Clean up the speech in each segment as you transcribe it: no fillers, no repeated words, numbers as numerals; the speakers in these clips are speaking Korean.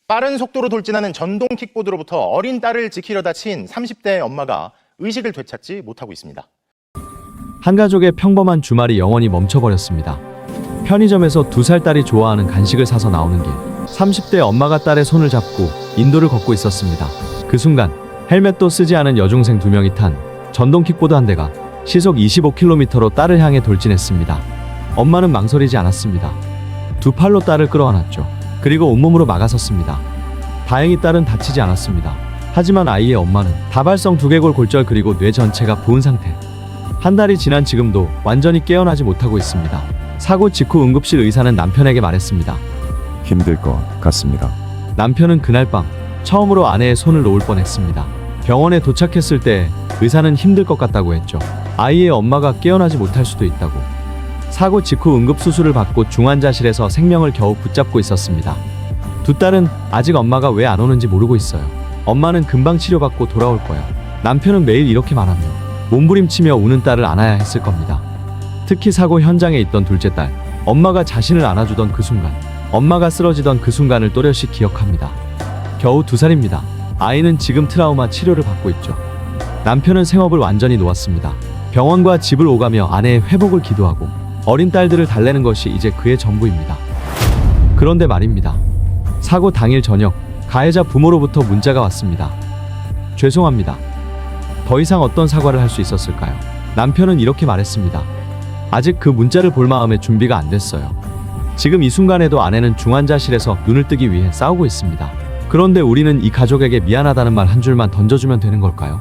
빠른 속도로 돌진하는 전동 킥보드로부터 어린 딸을 지키려다 친 30대 엄마가 의식을 되찾지 못하고 있습니다. 한 가족의 평범한 주말이 영원히 멈춰버렸습니다. 편의점에서 2살 딸이 좋아하는 간식을 사서 나오는 길, 30대 엄마가 딸의 손을 잡고 인도를 걷고 있었습니다. 그 순간 헬멧도 쓰지 않은 여중생 2명이 탄 전동 킥보드 한 대가 시속 25km로 딸을 향해 돌진했습니다. 엄마는 망설이지 않았습니다. 2팔로 딸을 끌어안았죠. 그리고 온몸으로 막아섰습니다. 다행히 딸은 다치지 않았습니다. 하지만 아이의 엄마는 다발성 두개골 골절 그리고 뇌 전체가 부은 상태. 한 달이 지난 지금도 완전히 깨어나지 못하고 있습니다. 사고 직후 응급실 의사는 남편에게 말했습니다. 힘들 것 같습니다. 남편은 그날 밤 처음으로 아내의 손을 놓을 뻔했습니다. 병원에 도착했을 때 의사는 힘들 것 같다고 했죠. 아이의 엄마가 깨어나지 못할 수도 있다고. 사고 직후 응급수술을 받고 중환자실에서 생명을 겨우 붙잡고 있었습니다. 2 딸은 아직 엄마가 왜 안 오는지 모르고 있어요. 엄마는 금방 치료받고 돌아올 거야. 남편은 매일 이렇게 말하며 몸부림치며 우는 딸을 안아야 했을 겁니다. 특히 사고 현장에 있던 둘째 딸, 엄마가 자신을 안아주던 그 순간, 엄마가 쓰러지던 그 순간을 또렷이 기억합니다. 겨우 2살입니다. 아이는 지금 트라우마 치료를 받고 있죠. 남편은 생업을 완전히 놓았습니다. 병원과 집을 오가며 아내의 회복을 기도하고 어린 딸들을 달래는 것이 이제 그의 전부입니다. 그런데 말입니다. 사고 당일 저녁, 가해자 부모로부터 문자가 왔습니다. 죄송합니다. 더 이상 어떤 사과를 할 수 있었을까요? 남편은 이렇게 말했습니다. 아직 그 문자를 볼 마음의 준비가 안 됐어요. 지금 이 순간에도 아내는 중환자실에서 눈을 뜨기 위해 싸우고 있습니다. 그런데 우리는 이 가족에게 미안하다는 말 한 줄만 던져주면 되는 걸까요?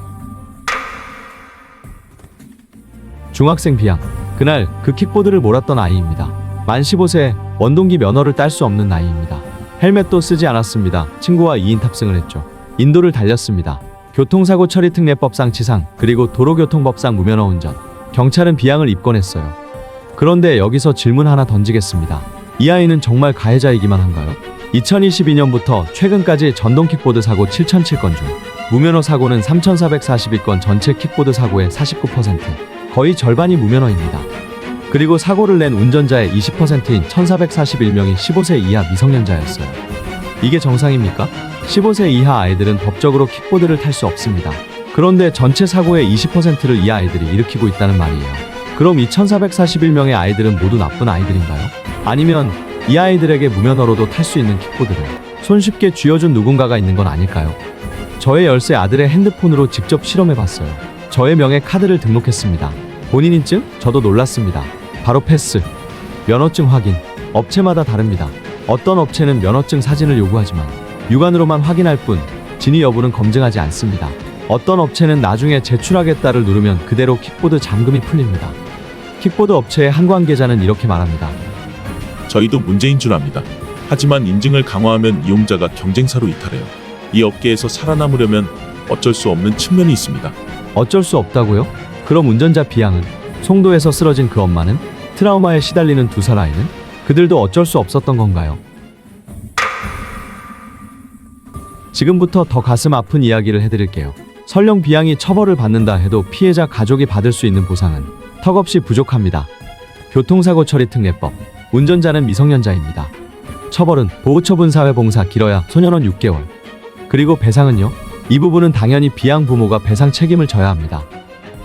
중학생 비양. 그날 그 킥보드를 몰았던 아이입니다. 만 15세, 원동기 면허를 딸 수 없는 나이입니다. 헬멧도 쓰지 않았습니다. 친구와 2인 탑승을 했죠. 인도를 달렸습니다. 교통사고 처리 특례법상 치상, 그리고 도로교통법상 무면허 운전. 경찰은 비양을 입건했어요. 그런데 여기서 질문 하나 던지겠습니다. 이 아이는 정말 가해자이기만 한가요? 2022년부터 최근까지 전동 킥보드 사고 7,007건 중 무면허 사고는 3,442건, 전체 킥보드 사고의 49%, 거의 절반이 무면허입니다. 그리고 사고를 낸 운전자의 20%인 1,441명이 15세 이하 미성년자였어요. 이게 정상입니까? 15세 이하 아이들은 법적으로 킥보드를 탈 수 없습니다. 그런데 전체 사고의 20%를 이 아이들이 일으키고 있다는 말이에요. 그럼 이 1,441명의 아이들은 모두 나쁜 아이들인가요? 아니면 이 아이들에게 무면허로도 탈 수 있는 킥보드를 손쉽게 쥐어준 누군가가 있는 건 아닐까요? 저의 10세 아들의 핸드폰으로 직접 실험해봤어요. 저의 명의 카드를 등록했습니다. 본인 인증? 저도 놀랐습니다. 바로 패스. 면허증 확인. 업체마다 다릅니다. 어떤 업체는 면허증 사진을 요구하지만 육안으로만 확인할 뿐 진위 여부는 검증하지 않습니다. 어떤 업체는 나중에 제출하겠다를 누르면 그대로 킥보드 잠금이 풀립니다. 킥보드 업체의 한 관계자는 이렇게 말합니다. 저희도 문제인 줄 압니다. 하지만 인증을 강화하면 이용자가 경쟁사로 이탈해요. 이 업계에서 살아남으려면 어쩔 수 없는 측면이 있습니다. 어쩔 수 없다고요? 그럼 운전자 비양은? 송도에서 쓰러진 그 엄마는? 트라우마에 시달리는 2살 아이는? 그들도 어쩔 수 없었던 건가요? 지금부터 더 가슴 아픈 이야기를 해드릴게요. 설령 비양이 처벌을 받는다 해도 피해자 가족이 받을 수 있는 보상은 턱없이 부족합니다. 교통사고 처리 특례법. 운전자는 미성년자입니다. 처벌은 보호처분 사회봉사, 길어야 소년원 6개월. 그리고 배상은요? 이 부분은 당연히 비양 부모가 배상 책임을 져야 합니다.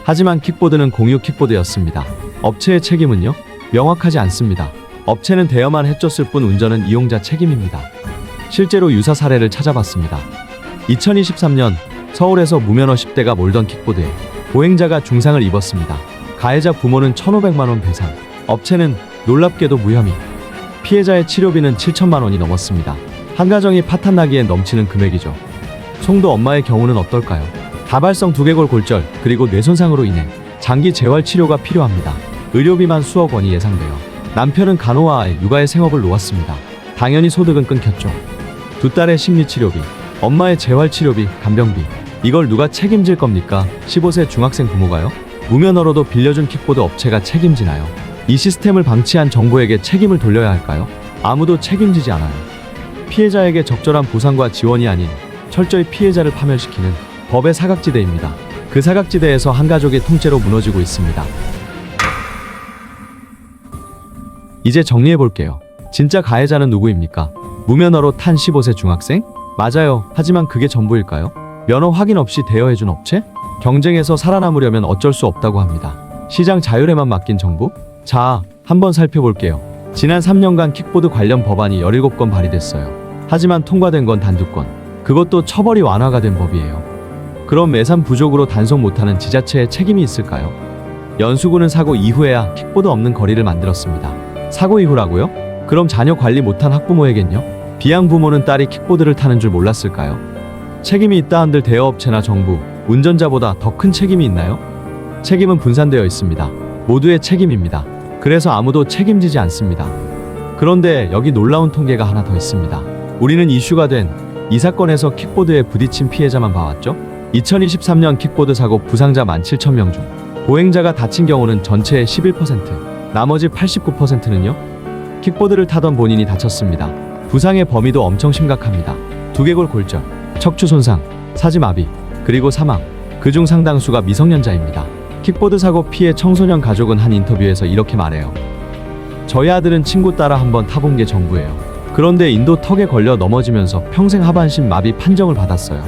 하지만 킥보드는 공유 킥보드였습니다. 업체의 책임은요? 명확하지 않습니다. 업체는 대여만 해줬을 뿐 운전은 이용자 책임입니다. 실제로 유사 사례를 찾아봤습니다. 2023년 서울에서 무면허 10대가 몰던 킥보드에 보행자가 중상을 입었습니다. 가해자 부모는 1,500만 원 배상, 업체는 놀랍게도 무혐의. 피해자의 치료비는 7천만 원이 넘었습니다. 한 가정이 파탄나기엔 넘치는 금액이죠. 송도 엄마의 경우는 어떨까요? 다발성 두개골 골절 그리고 뇌 손상으로 인해 장기 재활 치료가 필요합니다. 의료비만 수억 원이 예상돼요. 남편은 간호와 아이, 육아의 생업을 놓았습니다. 당연히 소득은 끊겼죠. 2 딸의 심리치료비, 엄마의 재활치료비, 간병비, 이걸 누가 책임질 겁니까? 15세 중학생 부모가요? 무면허로도 빌려준 킥보드 업체가 책임지나요? 이 시스템을 방치한 정부에게 책임을 돌려야 할까요? 아무도 책임지지 않아요. 피해자에게 적절한 보상과 지원이 아닌 철저히 피해자를 파멸시키는 법의 사각지대입니다. 그 사각지대에서 한 가족이 통째로 무너지고 있습니다. 이제 정리해볼게요. 진짜 가해자는 누구입니까? 무면허로 탄 15세 중학생? 맞아요. 하지만 그게 전부일까요? 면허 확인 없이 대여해준 업체? 경쟁에서 살아남으려면 어쩔 수 없다고 합니다. 시장 자율에만 맡긴 정부? 자, 한번 살펴볼게요. 지난 3년간 킥보드 관련 법안이 17건 발의됐어요. 하지만 통과된 건 단 2건. 그것도 처벌이 완화가 된 법이에요. 그럼 예산 부족으로 단속 못하는 지자체에 책임이 있을까요? 연수구는 사고 이후에야 킥보드 없는 거리를 만들었습니다. 사고 이후라고요? 그럼 자녀 관리 못한 학부모에겐요? 비양 부모는 딸이 킥보드를 타는 줄 몰랐을까요? 책임이 있다 한들 대여업체나 정부, 운전자보다 더 큰 책임이 있나요? 책임은 분산되어 있습니다. 모두의 책임입니다. 그래서 아무도 책임지지 않습니다. 그런데 여기 놀라운 통계가 하나 더 있습니다. 우리는 이슈가 된 이 사건에서 킥보드에 부딪힌 피해자만 봐왔죠? 2023년 킥보드 사고 부상자 17,000명 중 보행자가 다친 경우는 전체의 11%, 나머지 89%는요? 킥보드를 타던 본인이 다쳤습니다. 부상의 범위도 엄청 심각합니다. 두개골 골절, 척추 손상, 사지마비, 그리고 사망. 그중 상당수가 미성년자입니다. 킥보드 사고 피해 청소년 가족은 한 인터뷰에서 이렇게 말해요. 저희 아들은 친구 따라 한번 타본 게 전부예요. 그런데 인도 턱에 걸려 넘어지면서 평생 하반신 마비 판정을 받았어요.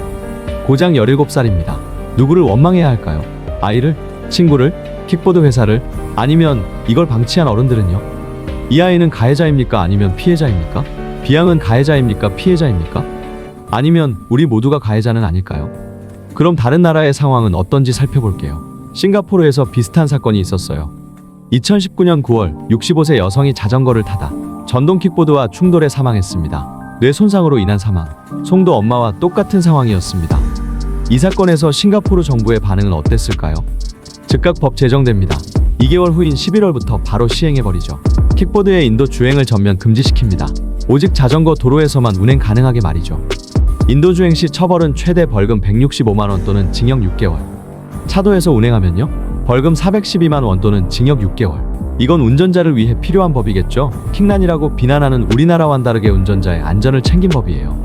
고작 17살입니다. 누구를 원망해야 할까요? 아이를? 친구를? 킥보드 회사를? 아니면 이걸 방치한 어른들은요? 이 아이는 가해자입니까? 아니면 피해자입니까? 비양은 가해자입니까? 피해자입니까? 아니면 우리 모두가 가해자는 아닐까요? 그럼 다른 나라의 상황은 어떤지 살펴볼게요. 싱가포르에서 비슷한 사건이 있었어요. 2019년 9월 65세 여성이 자전거를 타다 전동 킥보드와 충돌해 사망했습니다. 뇌 손상으로 인한 사망. 송도 엄마와 똑같은 상황이었습니다. 이 사건에서 싱가포르 정부의 반응은 어땠을까요? 즉각 법 제정됩니다. 2개월 후인 11월부터 바로 시행해버리죠. 킥보드의 인도 주행을 전면 금지시킵니다. 오직 자전거 도로에서만 운행 가능하게 말이죠. 인도 주행 시 처벌은 최대 벌금 165만원 또는 징역 6개월. 차도에서 운행하면요? 벌금 412만원 또는 징역 6개월. 이건 운전자를 위해 필요한 법이겠죠. 킥난이라고 비난하는 우리나라와는 다르게 운전자의 안전을 챙긴 법이에요.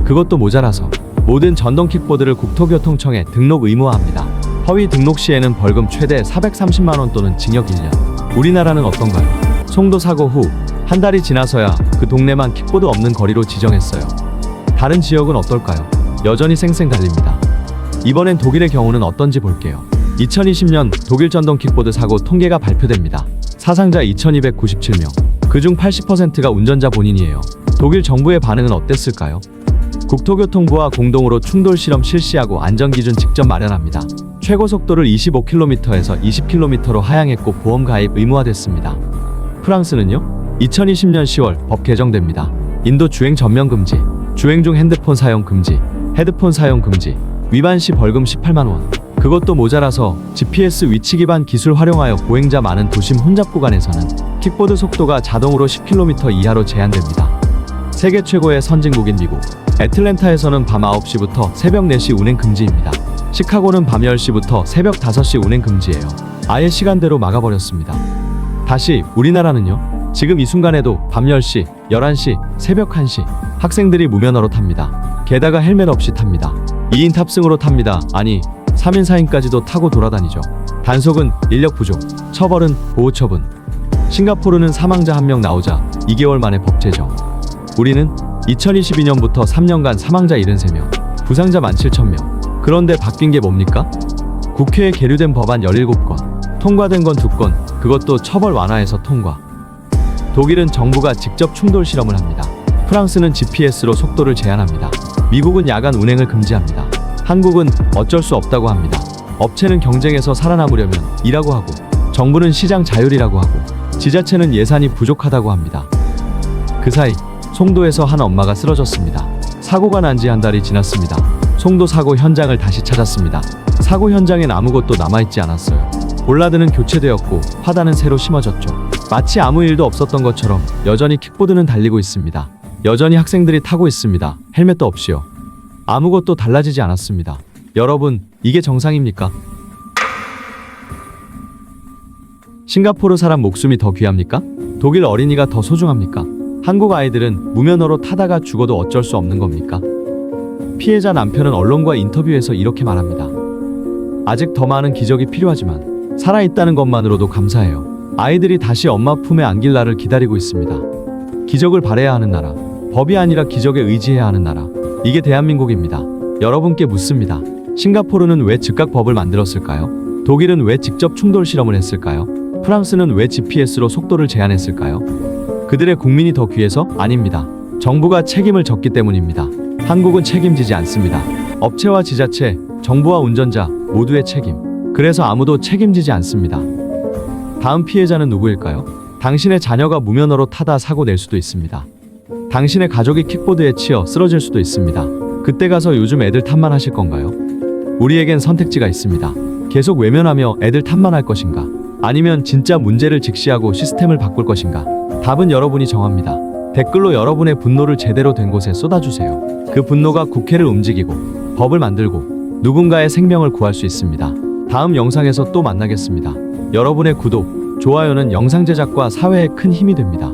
그것도 모자라서 모든 전동 킥보드를 국토교통청에 등록 의무화합니다. 허위 등록 시에는 벌금 최대 430만원 또는 징역 1년. 우리나라는 어떤가요? 송도 사고 후 한 달이 지나서야 그 동네만 킥보드 없는 거리로 지정했어요. 다른 지역은 어떨까요? 여전히 쌩쌩 달립니다. 이번엔 독일의 경우는 어떤지 볼게요. 2020년 독일 전동 킥보드 사고 통계가 발표됩니다. 사상자 2297명. 그중 80%가 운전자 본인이에요. 독일 정부의 반응은 어땠을까요? 국토교통부와 공동으로 충돌 실험 실시하고 안전기준 직접 마련합니다. 최고 속도를 25km에서 20km로 하향했고 보험 가입 의무화됐습니다. 프랑스는요? 2020년 10월 법 개정됩니다. 인도 주행 전면 금지, 주행 중 핸드폰 사용 금지, 헤드폰 사용 금지, 위반 시 벌금 18만 원. 그것도 모자라서 GPS 위치 기반 기술 활용하여 보행자 많은 도심 혼잡 구간에서는 킥보드 속도가 자동으로 10km 이하로 제한됩니다. 세계 최고의 선진국인 미국 애틀랜타에서는 밤 9시부터 새벽 4시 운행 금지입니다. 시카고는 밤 10시부터 새벽 5시 운행 금지예요. 아예 시간대로 막아버렸습니다. 다시 우리나라는요? 지금 이 순간에도 밤 10시, 11시, 새벽 1시 학생들이 무면허로 탑니다. 게다가 헬멧 없이 탑니다. 2인 탑승으로 탑니다. 아니 3인 4인까지도 타고 돌아다니죠. 단속은 인력 부족, 처벌은 보호 처분. 싱가포르는 사망자 1명 나오자 2개월 만에 법 제정. 우리는 2022년부터 3년간 사망자 73명, 부상자 17,000명. 그런데 바뀐 게 뭡니까? 국회에 계류된 법안 17건, 통과된 건 2건, 그것도 처벌 완화해서 통과. 독일은 정부가 직접 충돌 실험을 합니다. 프랑스는 GPS로 속도를 제한합니다. 미국은 야간 운행을 금지합니다. 한국은 어쩔 수 없다고 합니다. 업체는 경쟁에서 살아남으려면 일하고 하고, 정부는 시장 자율이라고 하고, 지자체는 예산이 부족하다고 합니다. 그 사이 송도에서 한 엄마가 쓰러졌습니다. 사고가 난 지 한 달이 지났습니다. 송도 사고 현장을 다시 찾았습니다. 사고 현장엔 아무것도 남아있지 않았어요. 볼라드는 교체되었고 화단은 새로 심어졌죠. 마치 아무 일도 없었던 것처럼 여전히 킥보드는 달리고 있습니다. 여전히 학생들이 타고 있습니다. 헬멧도 없이요. 아무것도 달라지지 않았습니다. 여러분, 이게 정상입니까? 싱가포르 사람 목숨이 더 귀합니까? 독일 어린이가 더 소중합니까? 한국 아이들은 무면허로 타다가 죽어도 어쩔 수 없는 겁니까? 피해자 남편은 언론과 인터뷰에서 이렇게 말합니다. 아직 더 많은 기적이 필요하지만 살아있다는 것만으로도 감사해요. 아이들이 다시 엄마 품에 안길 날을 기다리고 있습니다. 기적을 바라야 하는 나라, 법이 아니라 기적에 의지해야 하는 나라. 이게 대한민국입니다. 여러분께 묻습니다. 싱가포르는 왜 즉각 법을 만들었을까요? 독일은 왜 직접 충돌 실험을 했을까요? 프랑스는 왜 GPS로 속도를 제한했을까요? 그들의 국민이 더 귀해서? 아닙니다. 정부가 책임을 졌기 때문입니다. 한국은 책임지지 않습니다. 업체와 지자체, 정부와 운전자 모두의 책임. 그래서 아무도 책임지지 않습니다. 다음 피해자는 누구일까요? 당신의 자녀가 무면허로 타다 사고 낼 수도 있습니다. 당신의 가족이 킥보드에 치여 쓰러질 수도 있습니다. 그때 가서 요즘 애들 탓만 하실 건가요? 우리에겐 선택지가 있습니다. 계속 외면하며 애들 탓만 할 것인가? 아니면 진짜 문제를 직시하고 시스템을 바꿀 것인가? 답은 여러분이 정합니다. 댓글로 여러분의 분노를 제대로 된 곳에 쏟아주세요. 그 분노가 국회를 움직이고 법을 만들고 누군가의 생명을 구할 수 있습니다. 다음 영상에서 또 만나겠습니다. 여러분의 구독, 좋아요는 영상 제작과 사회에 큰 힘이 됩니다.